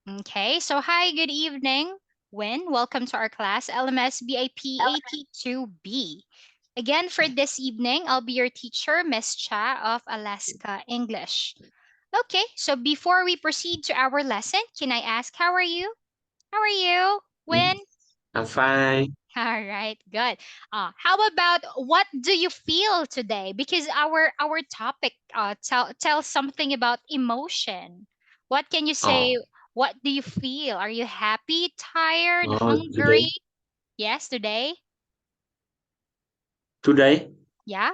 Okay, so hi, good evening. Win, welcome to our class, LMS BIP AT2B. Again, for this evening, I'll be your teacher, Miss Cha of Alaska English. Okay, so before we proceed to our lesson, can I ask, how are you? How are you, Mm, Win? I'm fine. All right, good. How about what do you feel today? Because our topic tells something about emotion. What can you say? Oh, What do you feel? Are you happy, tired, today, hungry? Yes, today. today, Yeah.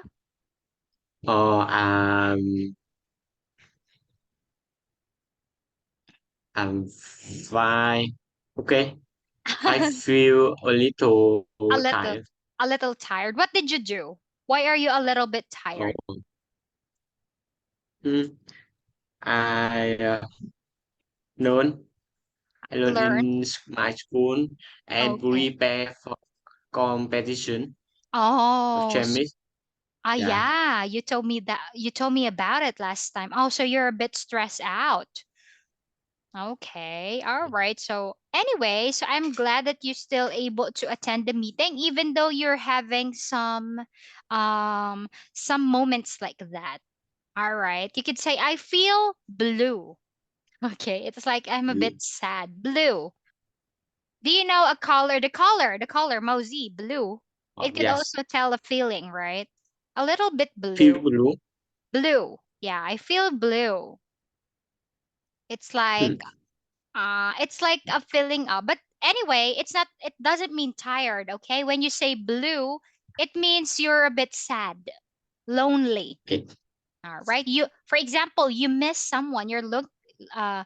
I'm fine. Okay, I feel a little a little, tired. a little tired. What did you do? Why are you a little bit Oh, tired? mm, I learn. I learn Learn. in my school and Okay. prepare for competition of Oh, Chinese. Yeah, yeah. You told me about it last time. Oh, so you're a bit stressed out. Okay, all right. So anyway, so I'm glad that you're still able to attend the meeting, even though you're having some moments like that. All right. You could say I feel blue. Okay, it's like I'm a bit blue. sad. Blue. Do you know a color? The color, Mosey, blue. Oh, It could yes, also tell a feeling, right? A little bit feel blue. blue. Blue. Yeah, I feel blue. It's like Mm, it's like a filling up. But anyway, it doesn't mean tired, okay? When you say blue, it means you're a bit sad, lonely. okay. All right. For example, you miss someone. Uh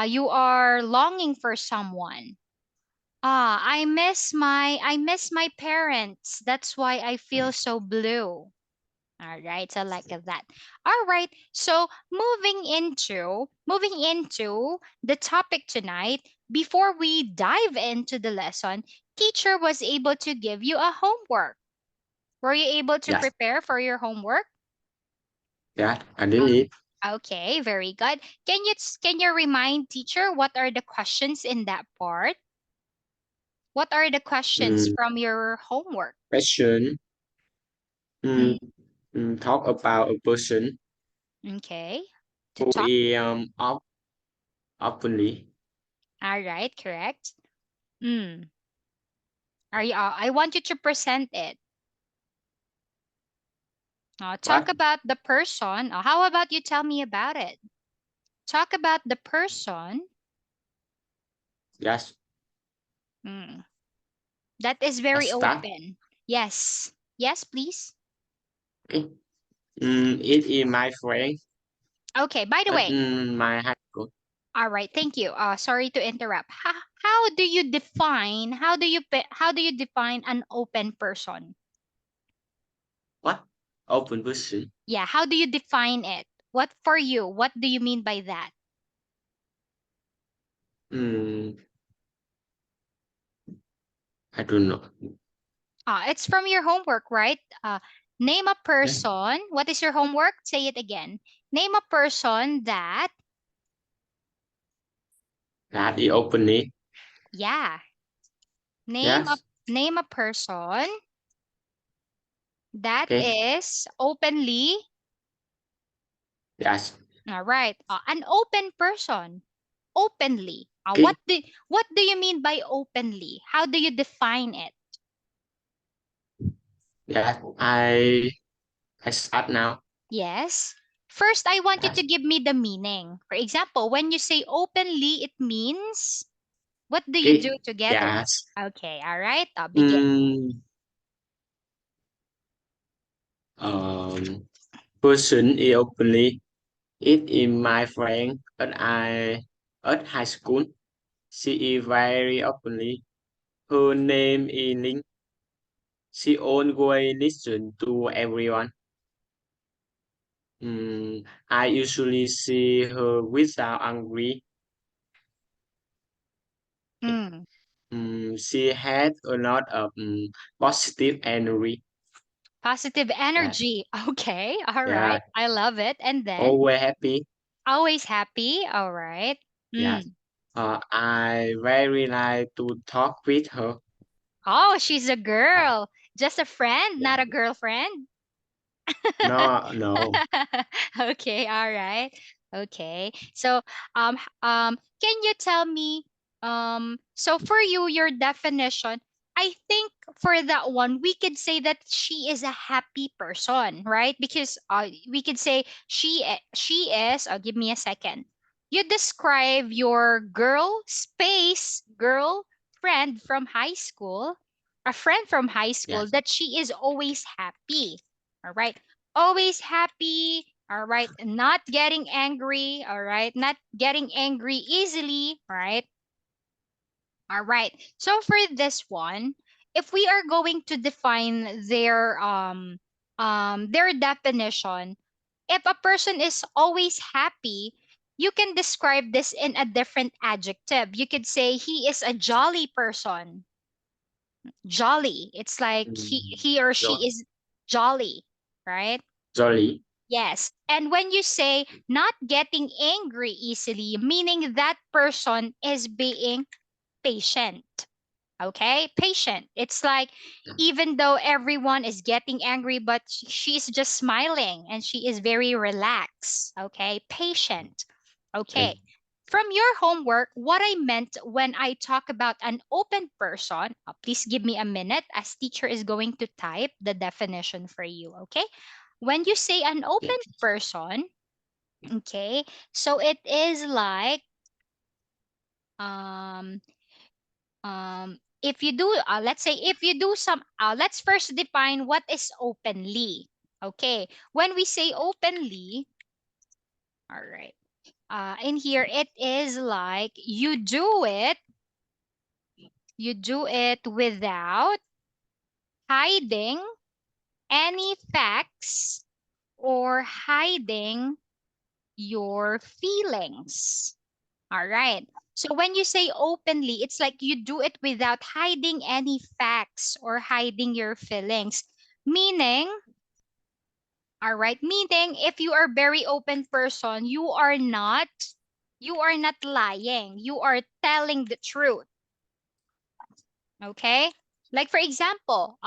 you are longing for someone. I miss my parents. That's why I feel so blue. All right, so like that. All right, so moving into the topic tonight, before we dive into the lesson, teacher was able to give you a homework. Were you able to Yes, prepare for your homework? yeah, I did it. Okay, very good. Can you remind teacher what are the questions in that part? What are the questions Mm, from your homework? question. Mm, Mm, talk about a person okay. To who talk. is openly. All right, correct. Mm. Are you, I want you to present it. Talk What? about the person. How about you tell me about it? Talk about the person. Yes, Mm. That is I very start. open. Yes. Yes, please. Okay. It is my friend Okay, by the at way, my high school. all right, thank you. Sorry to interrupt. How do you define, how do you define an open person? What? Open person. Yeah, how do you define it? What for you? What do you mean by that? Mm, I don't know. It's from your homework, right? Name a Yes. person. What is your homework? Say it again. Name a person that, That is openly. yeah. Name a Yes. name a person that Okay. is openly. Yes. All right. An open person. Openly. Okay. What do you mean by openly? How do you define it? Yes. I start now. Yes. First, I want you to Yes. give me the meaning. For example, when you say openly, it means what do you do Okay. together? Yes. Okay, all right. I'll begin. Mm, person is openly. It is my friend at high school. She is very openly. Her name is Ling. She always listen to everyone. I usually see her without angry. Mm, She had a lot of positive energy. positive Yes, energy. Okay, all yeah, right. I love it. And then always happy. always happy. All right. Yes, Mm. I very like to talk with her. Oh, she's a girl. Just a friend, not Yeah. a girlfriend. No, no. Okay, all right. Okay. So, can you tell me, so for you, your definition, I think for that one, we could say that she is a happy person, right? Because we could say she is, give me a second. You describe your girl friend from high school, a friend from high school, Yes. that she is always happy. All right, always happy, all right, not getting angry, all right, not getting angry easily, right? All right. So for this one, if we are going to define their definition, if a person is always happy, you can describe this in a different adjective. You could say he is a jolly person. Jolly. It's like Mm, he or jo- she is jolly, right? Jolly. Yes. And when you say not getting angry easily, meaning that person is being patient. Okay? Patient. It's like even though everyone is getting angry, but she's just smiling and she is very relaxed. Okay? Patient. Okay. Okay. From your homework, what I meant when I talk about an open person, please give me a minute as teacher is going to type the definition for you. Okay? When you say an Yeah. open person, okay, so it is like um if you do let's say if you do some let's first define what is openly. Okay, when we say openly, all right, in here it is like you do it without hiding any facts or hiding your feelings. All right. So when you say openly, it's like you do it without hiding any facts or hiding your feelings. Meaning, all right, meaning if you are very open person, you are not lying. You are telling the truth. Okay? Like for example,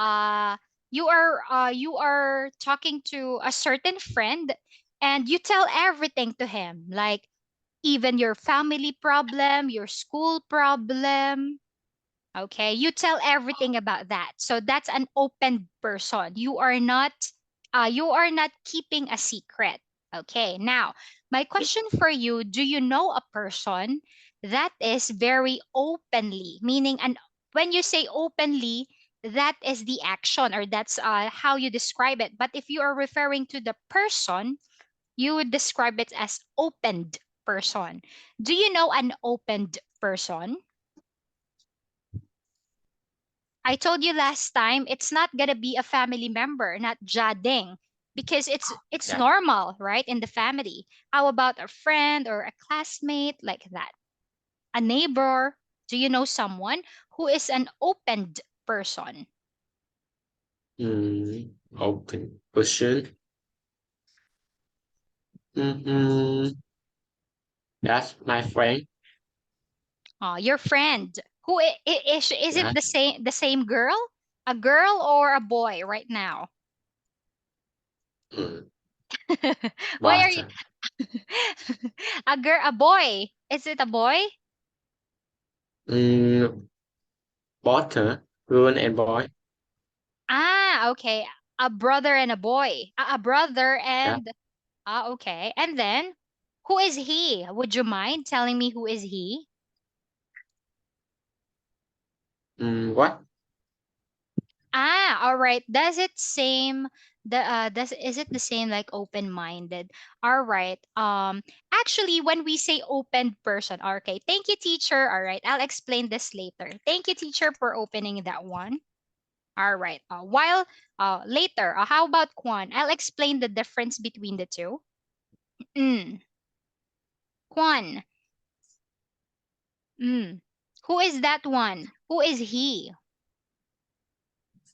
you are talking to a certain friend and you tell everything to him, like even your family problem, your school problem. Okay, you tell everything about that. So that's an open person. You are not keeping a secret. Okay, now my question for you: do you know a person that is very openly, meaning and when you say openly, that is the action or that's how you describe it. But if you are referring to the person, you would describe it as opened person. Do you know an opened person? I told you last time it's not gonna be a family member, not jading, because it's Yeah. normal, right, in the family. How about a friend or a classmate like that? A neighbor? Do you know someone who is an opened person? Open person. Mm-hmm. That's my friend. Your friend. Is it Yes. the same girl? A girl or a boy right now? Mm. Why are you Water. a boy? Is it a boy? Mm, Water. Girl and boy. Ah, okay. A brother and a boy. A brother Yeah. and okay. And then who is he? Would you mind telling me who is he? What? Ah, all right. Is it the same like open-minded? All right. Actually when we say open person, okay. Thank you, teacher. All right. I'll explain this later. Thank you, teacher, for opening that one. All right. While later, how about Quan? I'll explain the difference between the two. Mm. Quan. Mm. Who is that one? Who is he?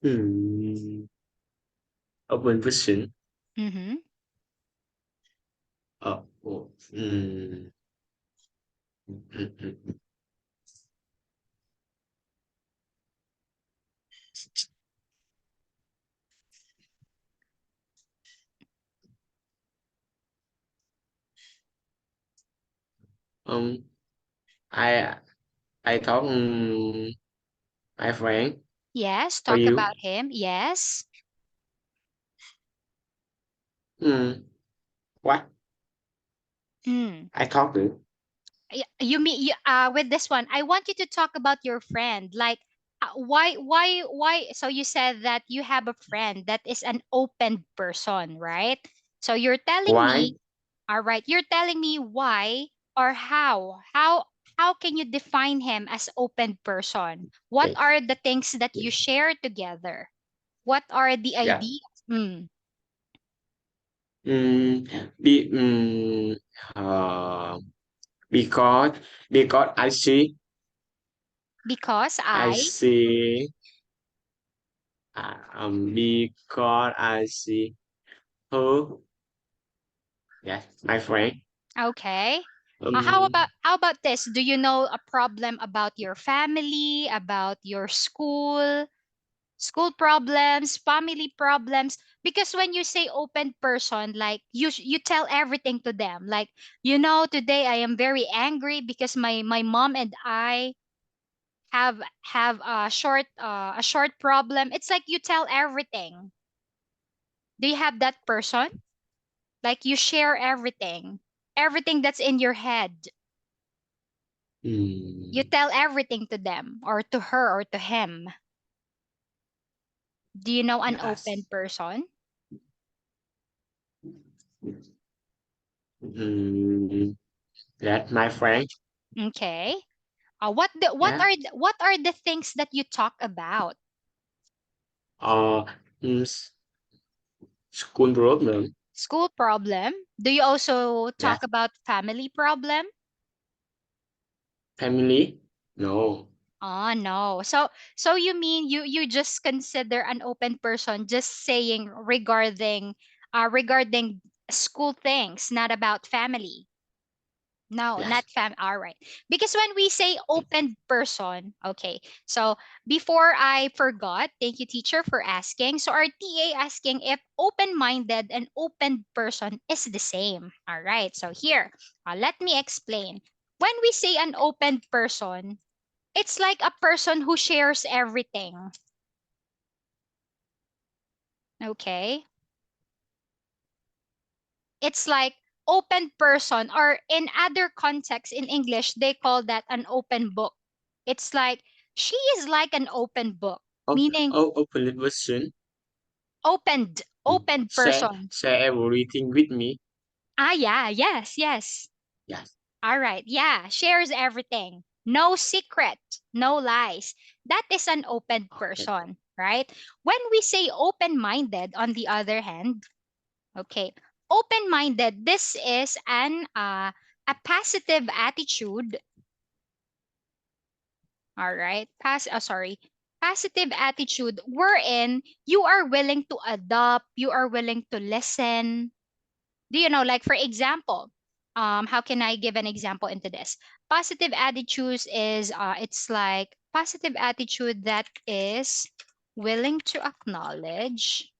Hmm. Open person. Mm-hmm. Oh. Oh. Mm. Um, I I talk my friend. Yes, For talk you? about him. Yes. Mm, what? Mm. I talk to. You mean with this one, I want you to talk about your friend. Like why so you said that you have a friend that is an open person, right? So you're telling Why? me, all right, you're telling me why or how can you define him as open person? What Okay. are the things that you share together? What are the Yeah. ideas? Mm. Mm, be, mm, uh, because because Because I I see because I see who, yes, my friend. Okay. Um, How about this? Do you know a problem about your family, about your school problems, family problems? Because when you say open person, like you tell everything to them. Like, today I am very angry because my mom and I have a short problem. It's like you tell everything. Do you have that person? Like you share everything. Everything that's in your head. You mm, tell everything to them or to her or to him. Do you know an open yes. person? Mm, that's my friend. Okay. What the Yeah. what are the things that you talk about? Uh, mm, s- School problem. School problem? Do you also talk Yes. about family problem? Family. No. Oh no. So you mean you just consider an open person just saying regarding school things, not about family. No, Yes. not fam. All right. Because when we say open person, okay. So before I forgot, thank you, teacher, for asking. So our TA asking if open-minded and open person is the same. All right. So here, let me explain. When we say an open person, it's like a person who shares everything. Okay. It's like open person, or in other contexts in English they call that an open book. It's like she is like an open book, Oh, meaning open version. open Share person. share everything with me. Yeah, yes. Yes. All right, yeah, shares everything, no secret, no lies. That is an open Okay. person, right? When we say open minded, on the other hand, okay, open-minded. This is a positive attitude. All right, positive attitude wherein you are willing to adopt, you are willing to listen. Do you know, like for example, how can I give an example into this? Positive attitudes is it's like positive attitude that is willing to acknowledge.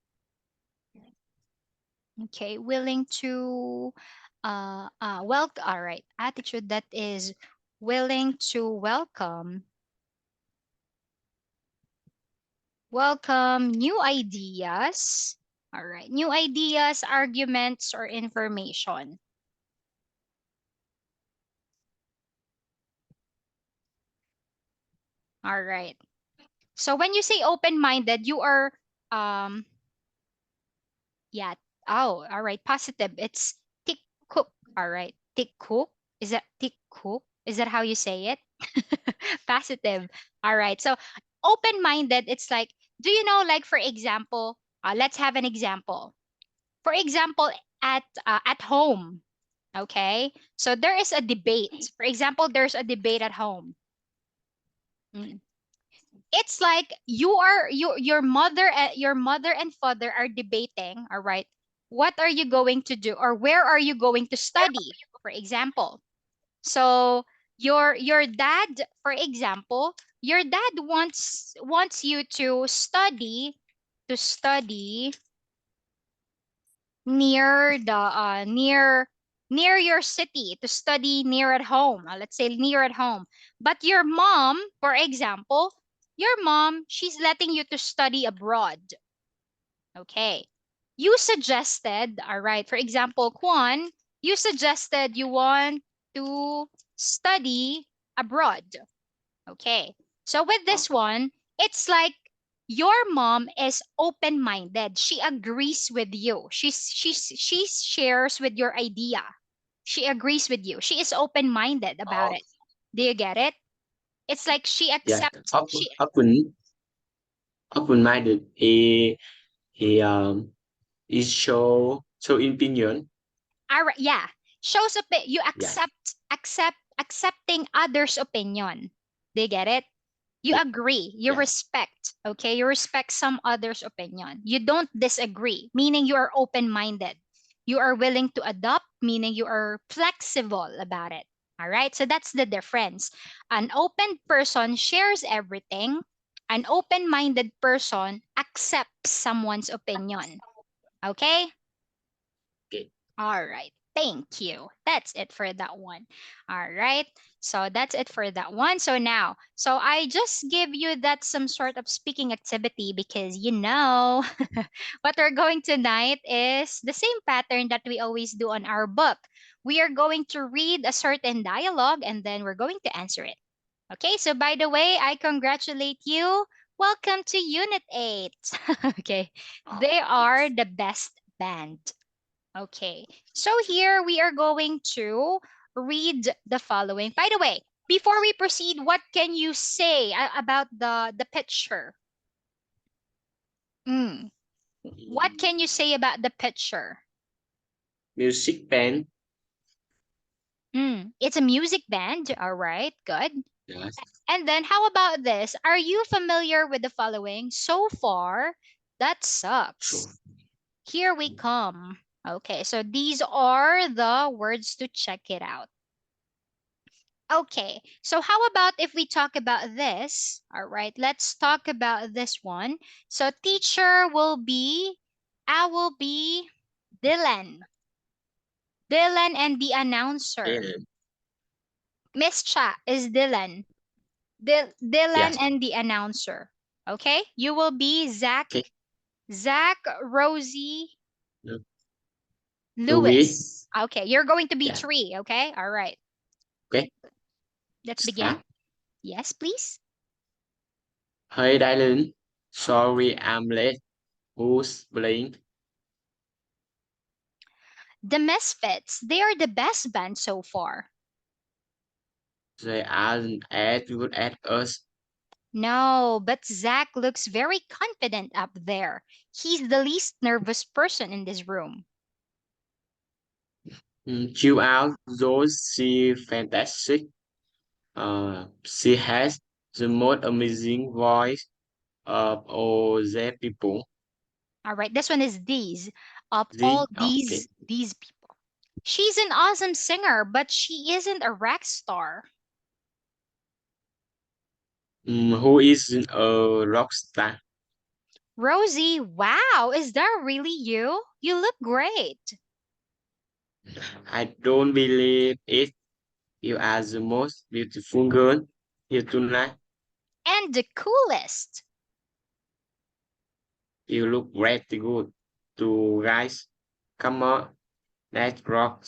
Okay, willing to all right, attitude that is willing to welcome new ideas. All right, new ideas, arguments, or information. All right. So when you say open-minded, you are um yeah. Oh, all right. Positive. It's tick cook. All right. Tick cook. Is that tick cook? Is that how you say it? Positive. All right. So open-minded, it's like, do you know, like for example, let's have an example. For example, at home. Okay. So there is a debate. For example, there's a debate at home. Mm. It's like your mother and father are debating, all right, what are you going to do or where are you going to study, for example. So your dad, for example, your dad wants you to study near near your city to study near at home. Let's say near at home. But your mom, for example, your mom, she's letting you to study abroad. Okay. You suggested, all right, for example, Quan, you suggested you want to study abroad. Okay. So with this one, it's like your mom is open-minded. She agrees with you. She shares with your idea. She agrees with you. She is open-minded about Oh, it. Do you get it? It's like she yeah. accepts she Open-minded. He is so opinion. yeah, shows up you Yeah. accepting others' opinion. Do you get it? You Yeah. agree, you Yeah. respect, okay? You respect some others' opinion. You don't disagree, meaning you are open minded. You are willing to adopt, meaning you are flexible about it. All right, so that's the difference. An open person shares everything, an open minded person accepts someone's opinion. Okay? Okay. All right. Thank you. That's it for that one. All right. So that's it for that one. So I just give you that some sort of speaking activity because what we're going tonight is the same pattern that we always do on our book. We are going to read a certain dialogue and then we're going to answer it. Okay. So by the way, I congratulate you. Welcome to Unit 8. Okay. They are the best band. Okay, so here we are going to read the following. By the way, before we proceed, what can you say about the picture? Mm. What can you say about the picture? Music band. It's a music band. All right, good. Yes. And then how about this? Are you familiar with the following? So far, that So sucks. Here we come. Okay, so these are the words to check it out. Okay, so how about if we talk about this? All right, let's talk about this one. So I will be Dylan. Dylan and the announcer. and Miss Cha is Dylan. Dylan yes. and the announcer. Okay, you will be Zach, Okay. Rosie, Ruby. Lewis. Okay, you're going to be Yeah. three. Okay, all right, Okay. let's begin. Start. Yes, please. Hey, Dylan. Sorry, I'm late. Who's playing? The Misfits, they are the best band so far. They aren't as good as us. No, but Zach looks very confident up there. He's the least nervous person in this room. Chill out, those she fantastic. She has the most amazing voice of all the people. All right, this one is these. Of all Okay. these people. She's an awesome singer, but she isn't a rock star. Who is a rock star? Rosie, wow, is that really you? You look great. I don't believe it. You are the most beautiful girl here tonight. And the coolest. You look pretty good. Two guys. Come on, let's rock.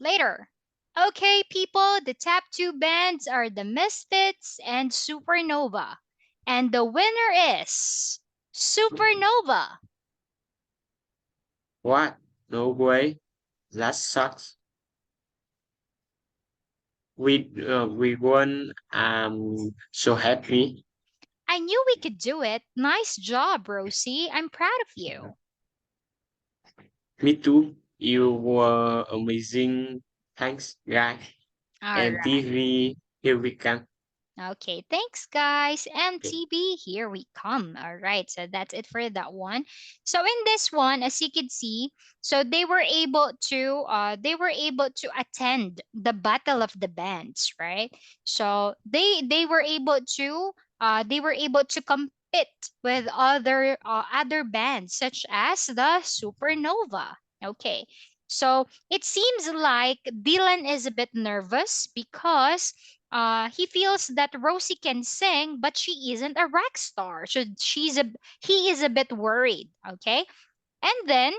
Later. Okay, people, the top two bands are the Misfits and Supernova. And the winner is Supernova. What? No way. That sucks. We won. I'm so happy. I knew we could do it. Nice job, Rosie. I'm proud of you. Me too. You were amazing. Thanks, guys. All And right. TV, here we come. Okay, thanks guys. Okay. MTB, here we come. All right, so that's it for that one. So in this one, as you can see, so they were able to attend the battle of the bands, right? So they were able to compete with other bands such as the Supernova. Okay. So it seems like Dylan is a bit nervous because he feels that Rosie can sing, but she isn't a rock star. So he is a bit worried. Okay, and then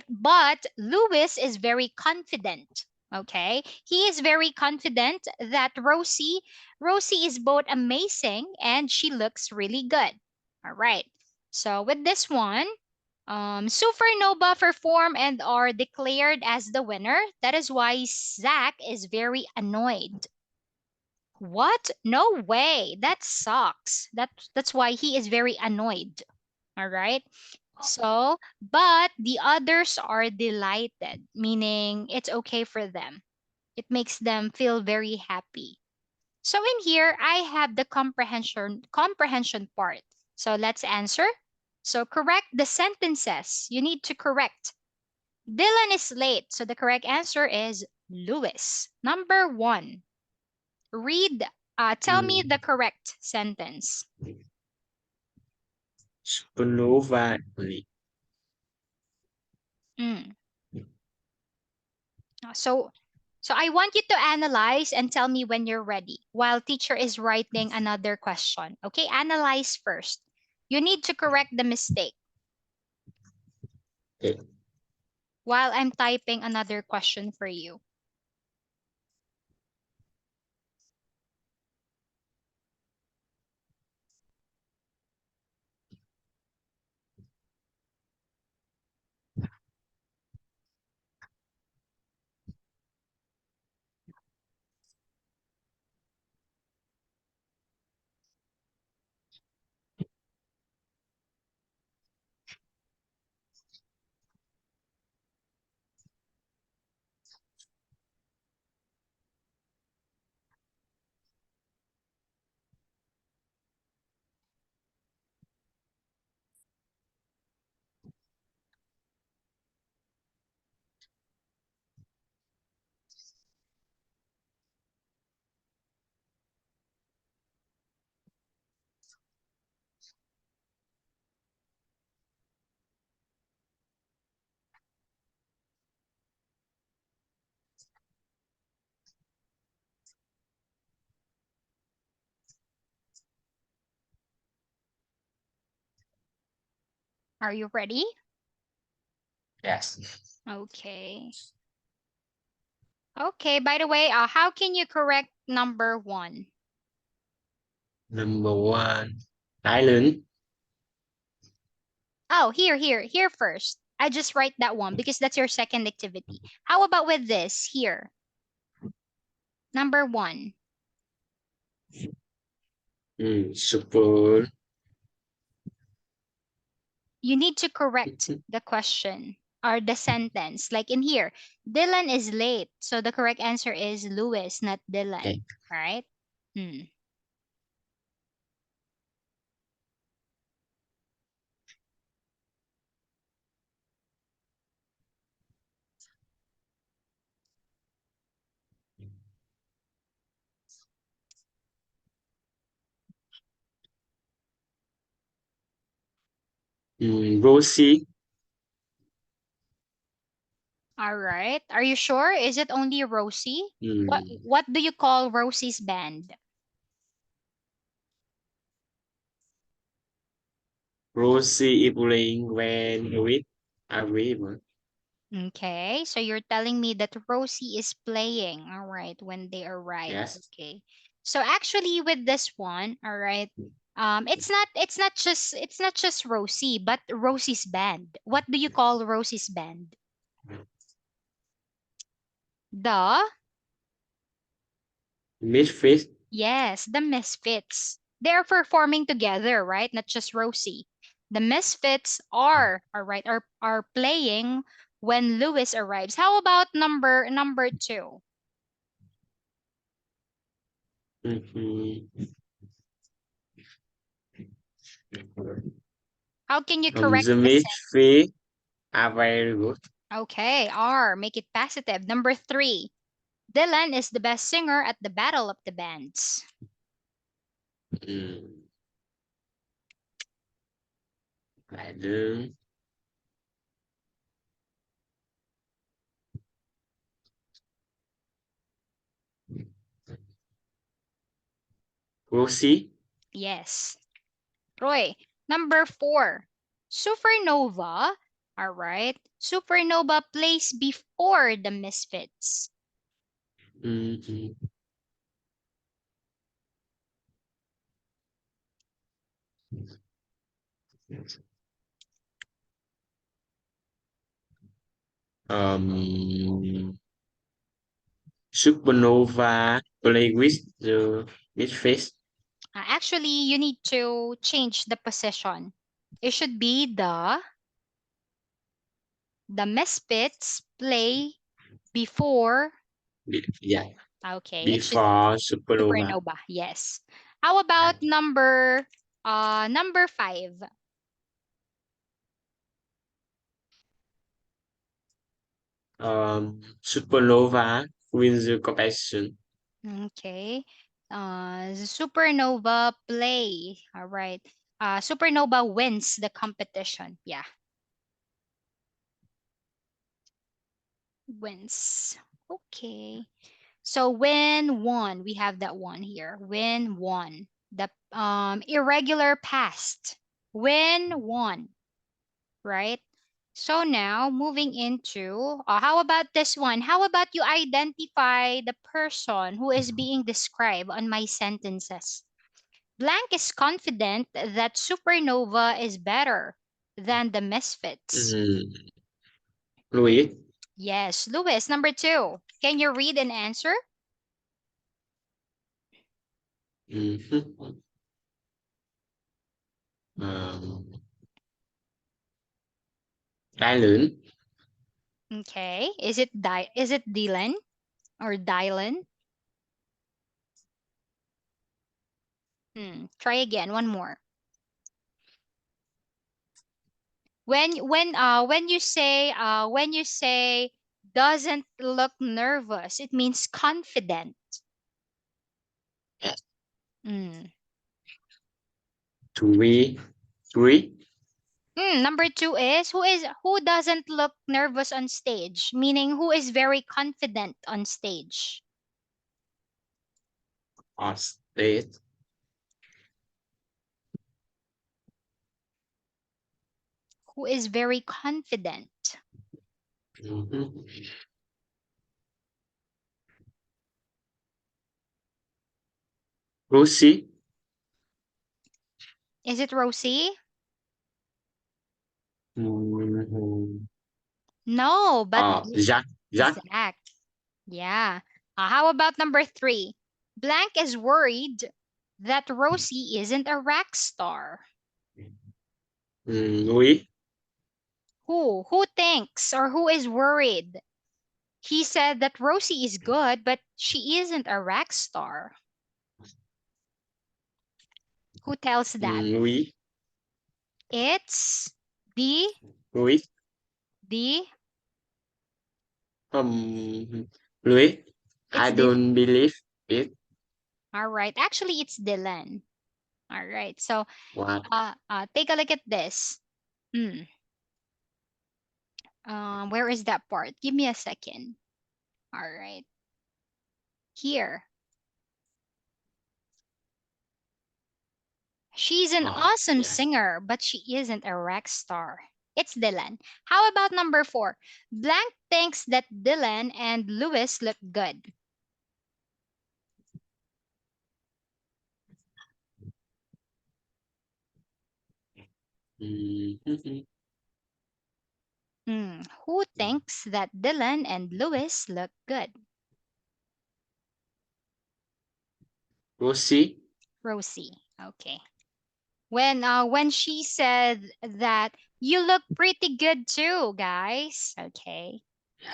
but Lewis is very confident. Okay, he is very confident that Rosie is both amazing and she looks really good. All right. So with this one, Supernova perform and are declared as the winner. That is why Zach is very annoyed. What? No way. That sucks. That's why he is very annoyed. All right. So, but the others are delighted, meaning it's okay for them. It makes them feel very happy. So in here, I have the comprehension part. So let's answer. So correct the sentences. You need to correct. Dylan is late. So the correct answer is Lewis. Number one. Read. Tell me the Mm, correct sentence. Supernova only. Mm. So So I want you to analyze and tell me when you're ready while teacher is writing another question. Okay, analyze first. You need to correct the mistake Okay. while I'm typing another question for you. Are you ready? Yes. Okay. Okay, by the way, how can you correct number one? Number one. Thailand. Oh, here first. I just write that one because that's your second activity. How about with this here? Number one. Super. You need to correct the question or the sentence. Like in here, Dylan is late. So the correct answer is Lewis, not Okay. Dylan. Right? Hmm. Rosie. All right. Are you sure? Is it only Rosie? Mm, What do you call Rosie's band? Rosie is playing when with a river. Okay. So you're telling me that Rosie is playing, all right, when they arrive. Yes. Okay. So actually with this one, all right, it's not just Rosie, but Rosie's band. What do you call Rosie's band? The Misfit. Yes, the Misfits. They're performing together, right? Not just Rosie. The Misfits are playing when Lewis arrives. How about number two? Mhm. How can you correct The the Misfit are very good. Okay, R, make it positive. Number three, Dylan is the best singer at the Battle of the Bands. Mm, I do. Rosie. Yes. Roy, number 4. Supernova. All right. Supernova plays before the Misfits. Mm, um, Supernova play with the Misfits. Actually, you need to change the position. It should be the Misfits play before. Yeah, Okay, it should before Supernova. Supernova. Yes. How about number 5? Supernova wins the competition. Okay. The Supernova play. All right. Supernova wins the competition. Yeah, wins. Okay. So win one, we have that one here. Win one. The irregular past. Win one, right? So now moving into how about this one? How about you identify the person who is being described on my sentences? Blank is confident that Supernova is better than the Misfits. Mm, Louis. Yes, Lewis, number 2. Can you read and answer? Mhm. Um, Dylan. Okay. Is it Dylan or Dylan? Try again. One more. When you say doesn't look nervous, it means confident. Yes. Mm. Three. Three. Number 2 is who doesn't look nervous on stage, meaning who is very confident on stage. On stage. Who is very confident. Mhm. Rosie. Is it Rosie? Mhm. No, but Jack. Jack. Zach. Yeah. How about number 3? Blank is worried that Rosie isn't a rock star. Louis. Who thinks or who is worried? He said that Rosie is good, but she isn't a rock star. Who tells that? Louis. It's the Louis. the Louis. it's I the don't believe it. All right. Actually, it's Dylan. All right. So, What? take a look at this. Mm. Where is that part? Give me a second. All right. Here. She's an awesome Yes. singer, but she isn't a rock star. It's Dylan. How about number 4? Blank thinks that Dylan and Lewis look good. Mhm. Who thinks that Dylan and Lewis look good? Rosie. Rosie. Okay. When she said that you look pretty good too, guys. Okay.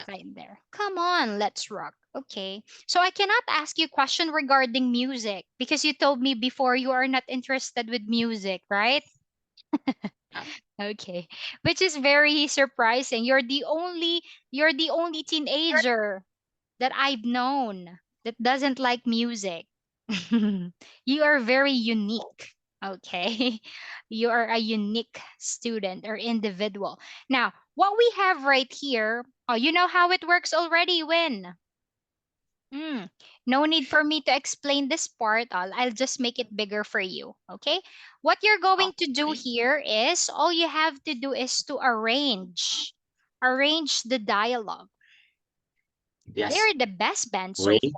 Right there. Come on, let's rock. Okay. So I cannot ask you a question regarding music because you told me before you are not interested with music, right? Okay. Which is very surprising. You're the only teenager that I've known that doesn't like music. You are very unique. Okay. You are a unique student or individual. Now, what we have right here, oh, you know how it works already, Win? Mm. No need for me to explain this part. I'll just make it bigger for you. Okay. What you're going to do Okay. here is all you have to do is to arrange the dialogue. Yes. They're the best band so Rain.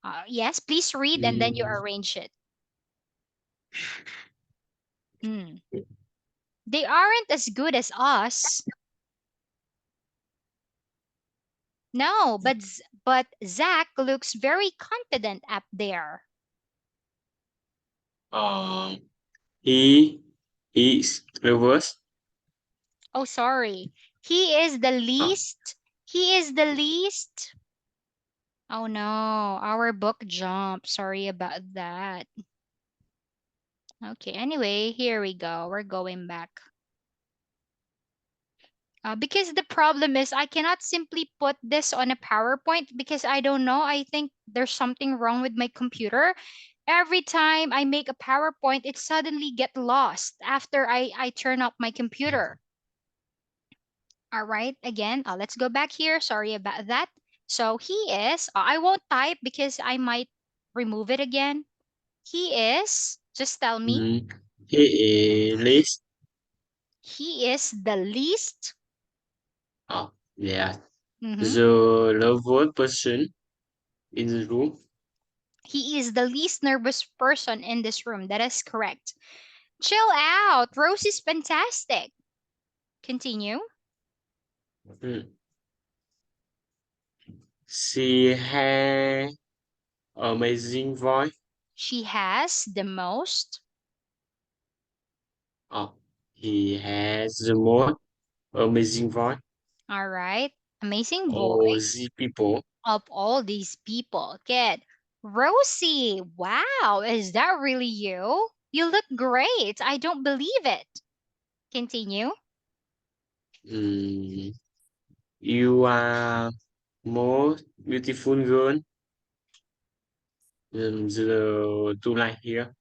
far. Yes, please read and then you Mm, arrange it. Hmm. They aren't as good as us. No, but Zach looks very confident up there. um, he is reverse. Oh, sorry. He is the Uh, least. He is the least. Oh no, our book jumped. Sorry about that. Okay, anyway, here we go. We're going back. Because the problem is I cannot simply put this on a PowerPoint because I don't know. I think there's something wrong with my computer. Every time I make a PowerPoint, it suddenly get lost after I turn up my computer. All right, again, let's go back here. Sorry about that. So he is, I won't type because I might remove it again. He is, just tell me, mm, he is least. he is the least. Oh, yeah. Mhm. The loved person in the room. He is the least nervous person in this room. That is correct. Chill out. Rose is fantastic. Continue. Mm. She has amazing voice. She has the most. Oh, he has the most amazing voice. All right. Amazing All voice the people. of all these people. Good. Rosie, wow, is that really you? You look great. I don't believe it. Continue. Mm, you are most beautiful girl. The two line here.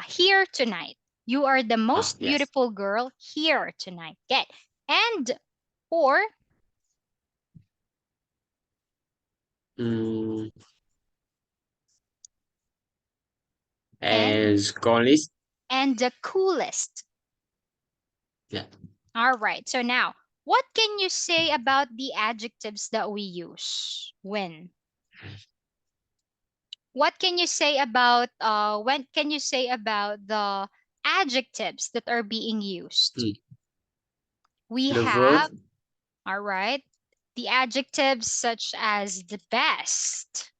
Here tonight. You are the Ah, most yes. beautiful girl here tonight. Good. And for Mm, and as college. and the coolest. Yeah. All right. So now, what can you say about the adjectives that we use when? What can you say about when can you say about the adjectives that are being used? Mm. We The have, verb. all right, the adjectives such as the best,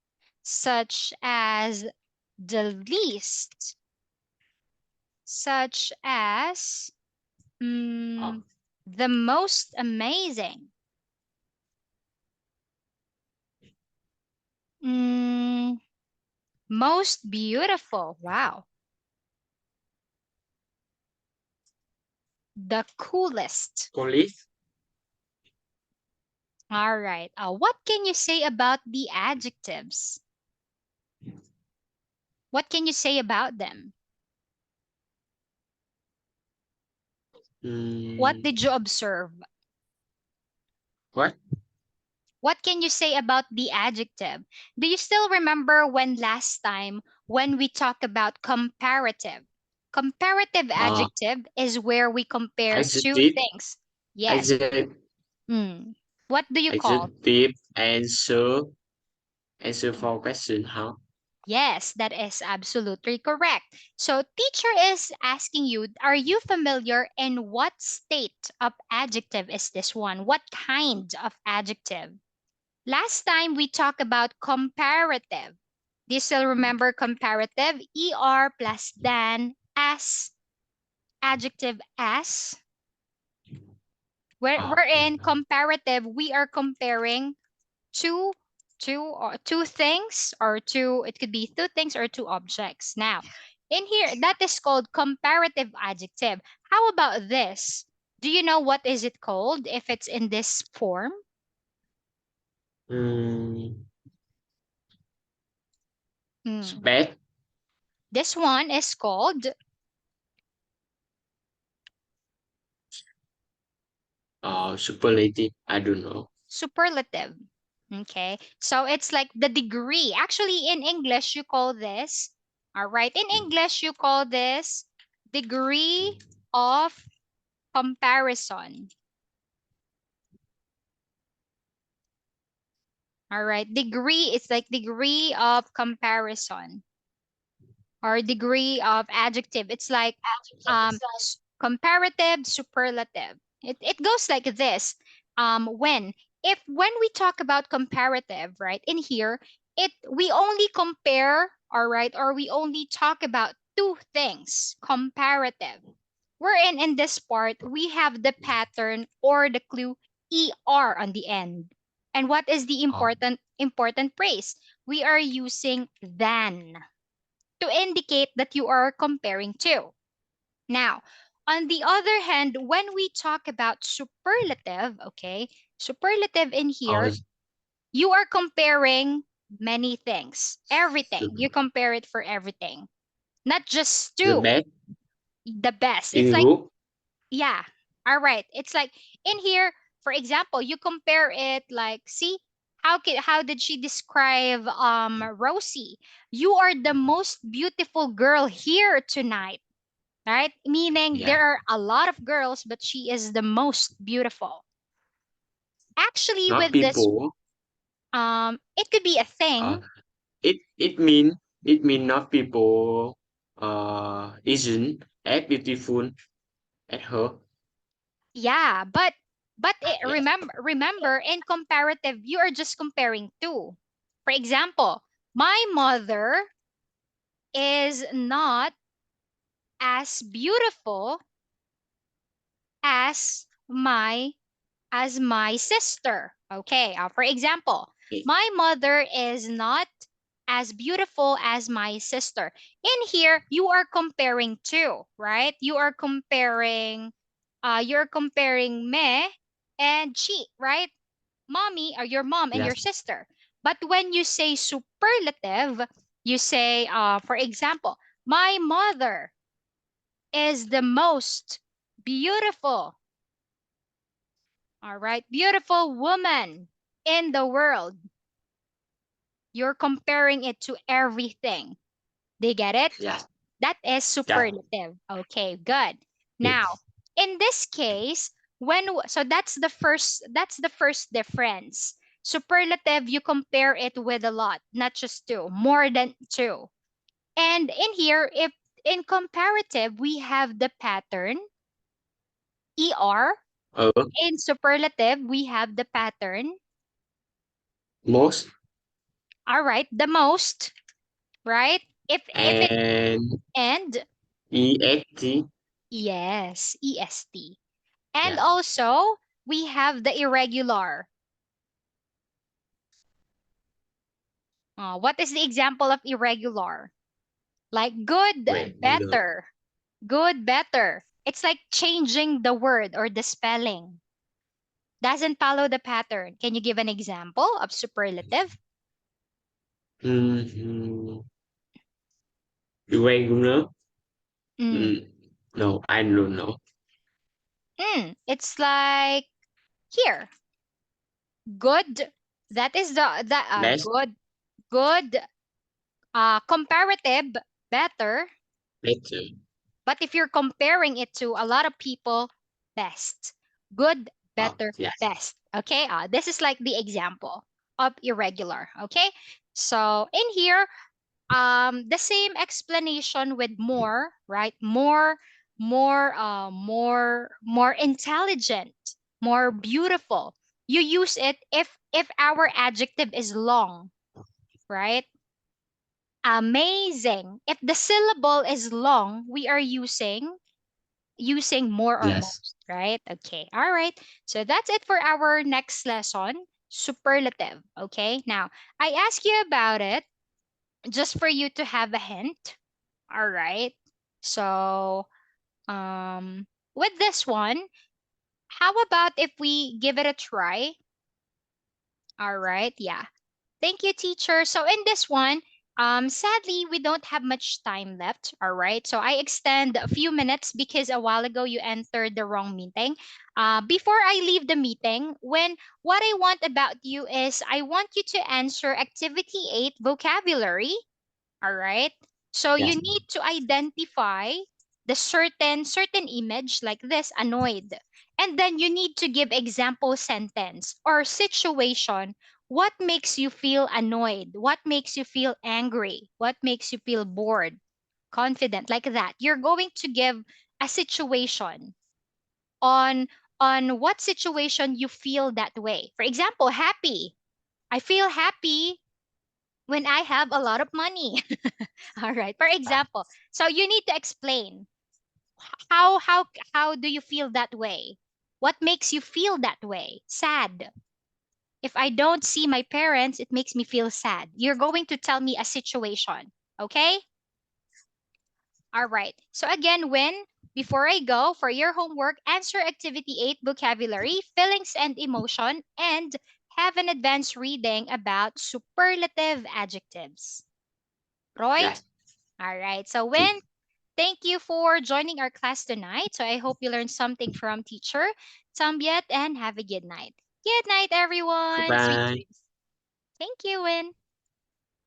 such as the least, such as Ah, the most amazing, mm, most beautiful. Wow. The coolest. college. All right. What can you say about the adjectives? What can you say about them? What Mm, did you observe? what? What can you say about the adjective? Do you still remember when last time when we talked about comparative? Comparative Uh, adjective is where we compare two adjective. things. Yes. Adjective. Hmm. What do you call? Adjective. Answer. Answer for question. How? Yes, that is absolutely correct. So, teacher is asking you, are you familiar in what state of adjective is this one? What kind of adjective? Last time we talked about comparative. Do you still remember comparative? ER plus than, as, adjective as. Where Ah, we're in comparative, we are comparing two two things or two, it could be two things or two objects. Now in here that is called comparative adjective. How about this? Do you know what is it called if it's in this form? mm, Hmm. bad. This one is called Superlative. I don't know. superlative. Okay. So it's like the degree. Actually, in English, you call this, all right, in English, you call this degree of comparison. All right. Degree is like degree of comparison or degree of adjective. It's like comparative, superlative. It goes like this. When when we talk about comparative, right, in here, we only compare, all right, or we only talk about two things, comparative. Wherein in this part, we have the pattern or the clue ER on the end. And what is the Oh, important phrase? We are using than to indicate that you are comparing to. Now, on the other hand, when we talk about superlative, okay, superlative in oh, here, you are comparing many things, everything. You the, compare it for everything, not just the two, best the best. It's in like, group. yeah, all right. It's like in here, for example, you compare it like, see, how did she describe Rosie? You are the most beautiful girl here tonight, right? Meaning Yeah, there are a lot of girls, but she is the most beautiful. Actually, not with this, people. it could be a Uh, thing. it mean not people. Isn't as beautiful as her. Yeah, Yes, remember in comparative, you are just comparing two. For example, my mother is not as beautiful as my sister. Okay, for example, okay. my mother is not as beautiful as my sister. In here, you are comparing two, right? You're comparing me and she, right? Mommy or your mom and your Yes, sister. But when you say superlative, you say, for example, my mother is the most beautiful, all right, beautiful woman in the world. You're comparing it to everything. They get it? yes, That is yes. superlative. Okay, good. Now, Yes. in this case, so that's the first difference. Superlative, you compare it with a lot, not just two, more than two. And in here, if in comparative, we have the pattern, ER. Uh, In superlative, we have the pattern. most All right, the most, right? If it and and EXT. yes, EST. And Yes, also, we have the irregular. What is the example of irregular? Like good, regular. better, good, better. It's like changing the word or the spelling. Doesn't follow the pattern. Can you give an example of superlative? Mm-hmm. Irregular. Mm. Mm, no, I don't know. It's like here, good. That is the Best, good, comparative, better. better. But if you're comparing it to a lot of people, best. Good, Oh, better, yes. best. Okay, this is like the example of irregular. Okay, so in here, the same explanation with more, right? More intelligent, more beautiful. You use it if our adjective is long, right? Amazing. If the syllable is long, we are using more or Yes. most, right? Okay. All right. So that's it for our next lesson, superlative. Okay. Now, I ask you about it just for you to have a hint. All right. So, with this one, how about if we give it a try? All right. Yeah. Thank you, teacher. So in this one, Sadly, we don't have much time left. All right. So I extend a few minutes because a while ago you entered the wrong meeting. Before I leave the meeting, what I want about you is I want you to answer activity 8 vocabulary. All right. So you Yes. need to identify the certain image like this, annoyed. And then you need to give example sentence or situation. What makes you feel annoyed? What makes you feel angry? What makes you feel bored? Confident like that. You're going to give a situation on what situation you feel that way. For example, happy. I feel happy when I have a lot of money. All right. For example, so you need to explain how how how do you feel that way? What makes you feel that way? Sad. If I don't see my parents, it makes me feel sad. You're going to tell me a situation. Okay? All right. So again, before I go for your homework, answer activity 8 vocabulary, feelings and emotion, and have an advanced reading about superlative adjectives. Roy? Yes. All right. So Okay. thank you for joining our class tonight. So I hope you learned something from teacher Tambiet and have a good night. Good night, everyone. Sweet Goodbye. dreams. Thank you, Win.